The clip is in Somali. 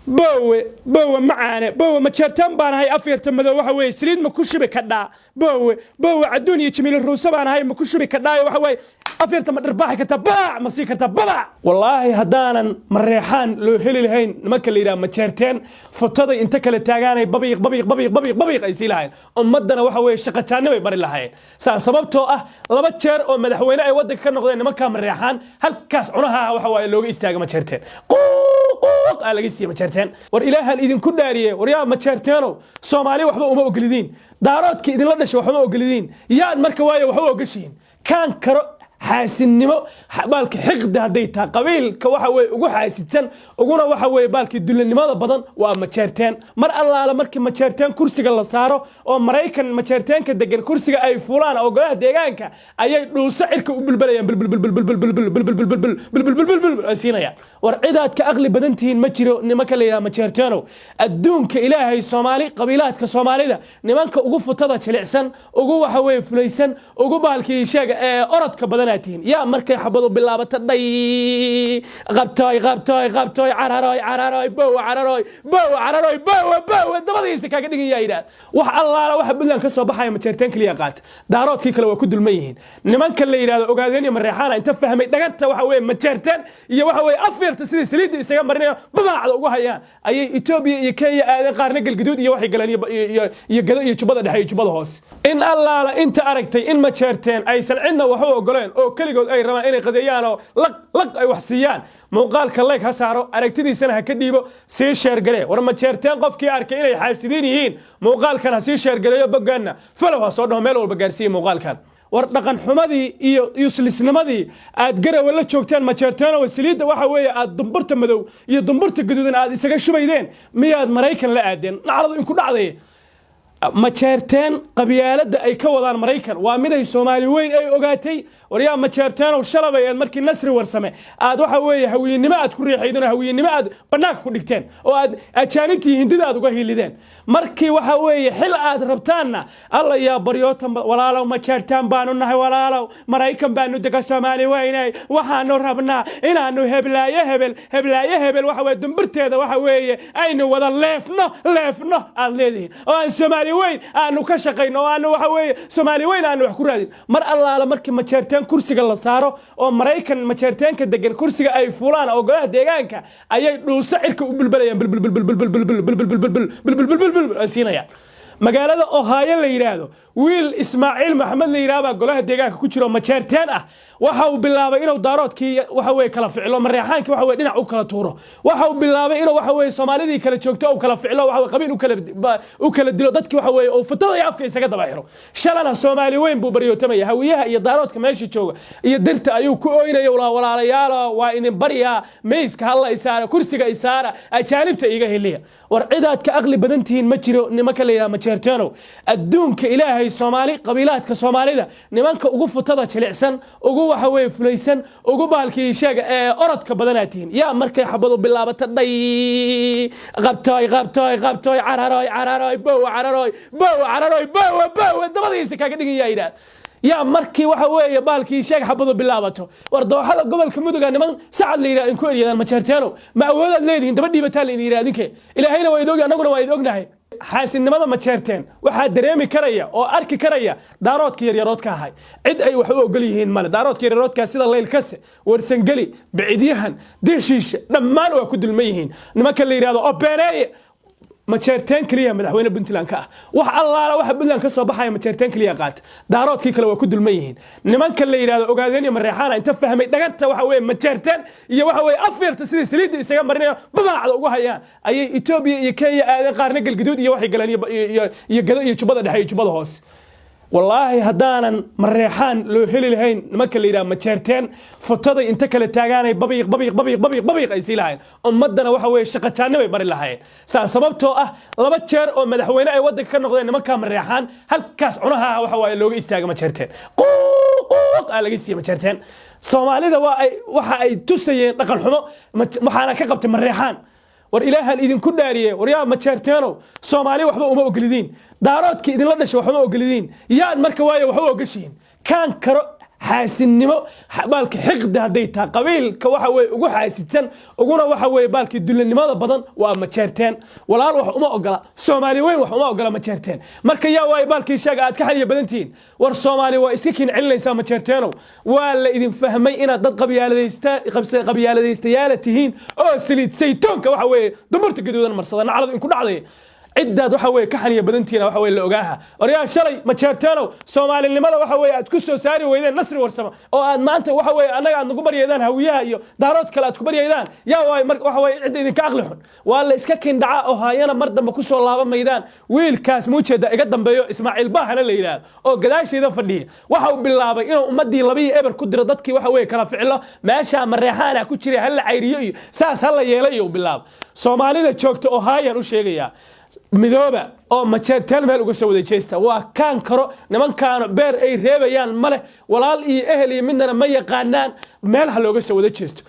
بوه معانا بوه ما جرتان بان هاي أفيرت مذا وحوي سليد ما كشبي كدا بوه عدوني يجميل الروس بان هاي ما كشبي كدا وحوي أفيرت ما درباح كتباع مصير كتباع والله هدانا مريحان لو هلي الهين ما كل يرام ما جرتان فتضي انت كل تاجاني ببيق يسيلهاين أمدنا وحوي شقتان نبي بر اللهاين سببته لما تشر أو مدحوينا أي ودك كنا قضينا ما كان مريحان هل كاس عنها وحوي لو يستاج ما جرتان قال جيسي ما جرتان war ilaahan idin ku dhaariye war yaa ma jeerteeno Soomaali waxba uma ogolidin daaroodkii idin la dhashay waxba ogolidin yaan marka waayo waxba ogashiin kan karo xaasinimo baalka xiqda haday taa qabiilka waxa way ugu xaasidsan uguna waxa way baalkii dulinimada badan waa ma jeerteen mar allaala markii ma jeerteen kursiga la saaro oo Mareykan ma jeerteenka degan kursiga ay fuulaan oo golaha deegaanka ayay dhuuso cirka u bilbalayaan siinayaan war ciidaad ka aqli badantiin ma jiro nimanka la yiraahdo ma jeerteeno adduunka ilaahay Soomaali qabiilaadka Soomaalida nimanka ugu futada jilicsan ugu waxa way fulaysan ugu baalkii sheega ee orodka badan يا مركي حبضوا بالله بتدي غبتاي عراراي بو عراراي دبدي سكا دغين يا يراد wax allaala wax bilan ka soo baxay ma jeerteen kaliya qaat daaroodkii kale waa ku dulmayeen nimanka la yiraahdo ogaadeen iyo mareexana inta fahmay dhagarta waxa weey ma jeerteen iyo waxa weey afirta sidii saliida isaga marinayo babaacda ugu hayaan ayay Itoobiya iyo Kenya aad qaarna galgaduud iyo waxay galeen iyo gado iyo jubada dhexe iyo jubada hoos in allaala inta aragtay in ma jeerteen ay salcidna waxa ogoleen oo kaligood ay rabaan inay qadeeyaan oo laq ay wax siiyaan muuqaalka leeg ha saaro aragtidiisana ha ka dhiibo si sheer gare war ma jeerteen qofkii arkay inay xaasidin yihiin muuqaalkan ha si sheer gareeyo bogana falow ha soo dhaw meel walba gaarsiin muuqaalkan war dhaqan xumadii iyo islisnimadii aad garaw la joogtaan ma jeerteen oo saliida waxa weeye aad dumburta madow iyo dumburta gaduudan aad isaga shubaydeen miyaad Mareykan la aadeen nacrado in ku dhacday ma jeerteen qabyaalada ay ka wadaan Mareykan waa mid ay Soomaali weyn ay ogaatay wariya ma jeerteen oo shalabay markii Nasri warsame aad waxa weeye hawiinimo aad ku riixaydeen hawiinimo aad banaanka ku dhigteen oo aad ajaanibtii hindida aad uga hilideen markii waxa weeye xil aad rabtaanna alla yaa baryootan walaalow ma jeertaan baanu nahay walaalow Mareykan baanu daga Soomaali weynay waxaanu rabnaa inaanu heblaaye waxa weeye dumburteeda waxa weeye aynu wada leefno aad leedihiin oo aan Soomaali وين أنو كشقين وأنو وحوي سومالي وين أنو حكورادين مر الله على مركب مشارتين كرسي الله صاروا أو مريكان مشارتين كدقن كرسي أي فلان أو جاه ديجانك أي لو سعرك بالبليان سينا يعني magaalada Ohio la yiraahdo wiil Ismaaciil Maxamed la yiraahdo golaha deegaanka ku jiro ma jeerteen waxa uu bilaabay inuu daaroodkii waxa way kala ficilo mareexaanki waxa way dhinac u kala tuuro waxa uu bilaabay inuu waxa way Soomaalidii kala joogto oo kala ficilo waxa way qabiil u kala dilo dadkii waxa way oo fatada afka isaga dabaxiro shalana Soomaali weyn buu bariyootamay hawiyaha iyo daaroodka meesha jooga iyo dirta ayuu ku ooynayo walaalayaal waa in bariya meeska halla isaara kursiga isaara ajaanibta iga heliya war ciidaad ka aqli badantiin ma jiro nimanka la yiraahdo jeerteeno adduunka ilaahay Soomaali qabiilaadka Soomaalida nimanka ugu futada jilicsan ugu waxa way fulaysan ugu baalkii sheega ee orodka badanaatiin yaa markay xabadu bilaaba taday qabtay caraaraay boo dabadii sakaga dhigin yaa yiraahdo yaa markii waxa weeye baalkii sheeg xabadu bilaabato war dooxada gobolka Muduga niman sacad la yiraahdo in ku eriyadaan ma jeerteeno ma awoodaad leedihiin daba dhiibataan in yiraahdinkee ilaahayna waa idoogi anaguna waa idognahay xaasinimada ma jeerteen waxa dareemi karaya oo arki karaya daaroodka yaryaroodka ahay cid ay wax u ogol yihiin male daaroodka yaryaroodka sida leyl kase warsan gali bicidiyahan dishiish dhammaan waa ku dulmayihiin nimanka la yiraahdo oo beeneeye ma jeerteen kaliya madaxweyne Puntland ka wax allaala wax Puntland ka soo baxay ma jeerteen kaliya qaat daaroodkii kale waa ku dulmayeen nimanka la yiraahdo ogaadeen iyo mareexana inta fahmay dhagarta waxa weey ma jeerteen iyo waxa weey afirta sidii saliida isaga marinayo babaacda ugu hayaan ayay Itoobiya iyo Kenya aad qaarna galgaduud iyo waxay galeen iyo gado iyo jubada dhexe iyo jubada hoos والله هدانا مريحان لو هلي الهين nimanka la yiraahdo ma jeerteen fotada inta kale taagaanay babiiq ay siilahayn ummadana waxa weey shaqataanimo ay bari lahayn sababtoo laba jeer oo madaxweyne ay wadanka ka noqdeen nimanka mareexaan halkaas cunaha waxa way looga istaaga ma jeerteen laga siiyay ma jeerteen Soomaalida waxa ay tusayeen dhaqan xumo waxaana ka qabtay mareexaan war ilaahan idin ku dhaariye war yaa ma jeerteeno Soomaali waxba uma ogolidin daaroodkii idin la dhashay waxba ogolidin yaan marka waayo waxba ogashiin kan karo xaasidnimo baalka xiqda hadday tahay qabiilka waxa weeye ugu xaasidsan uguna waxa weeye baalkii dulanimada badan waa majeerteen walaal wax uma ogola Soomaali weyn wax uma ogola majeerteen marka yaa way baalkii sheega aad ka xaliya badantiin war Soomaali waa iska kin cilinaysa majeerteeno waa la idin fahmay inaad dad qabyaaladaystayaal tihiin oo saliid saytuunka waxa weeye dumarta gaduudan marsada naclad in ku dhacday عداد waxa way ka xaniya badantiina waxa way la ogaaha oriyaa shalay ma jeerteeno Soomaalinimada waxa way aad ku soo saari weydeen nasri warsamo oo aad maanta waxa way anaga aad nagu baryeedaan hawiyaha iyo daarood kale aad ku baryeedaan yaa way waxa way cid idin ka aqli xun waa la iska kindhaca oo hayana mar dambe ku soo laaba meydaan wiilkaas muujeeda iga dambeeyo Ismaaciil Baahana la yiraahdo oo gadaasheeda fadhiya waxa uu bilaabay inuu ummadii labii eber ku diro dadkii waxa way kala ficilo meesha mareexaana ku jiray hal cayriyo iyo saas hal yeelay uu bilaab Soomaalida joogto oo hayan u sheegaya midooba oo majeerteen meel uga soo wada jeesta waa kaan karo nimankaan beer ay reebayaan male walaal iyo ehel iyo midna ma yaqaanaan meel ha looga soo wada jeesto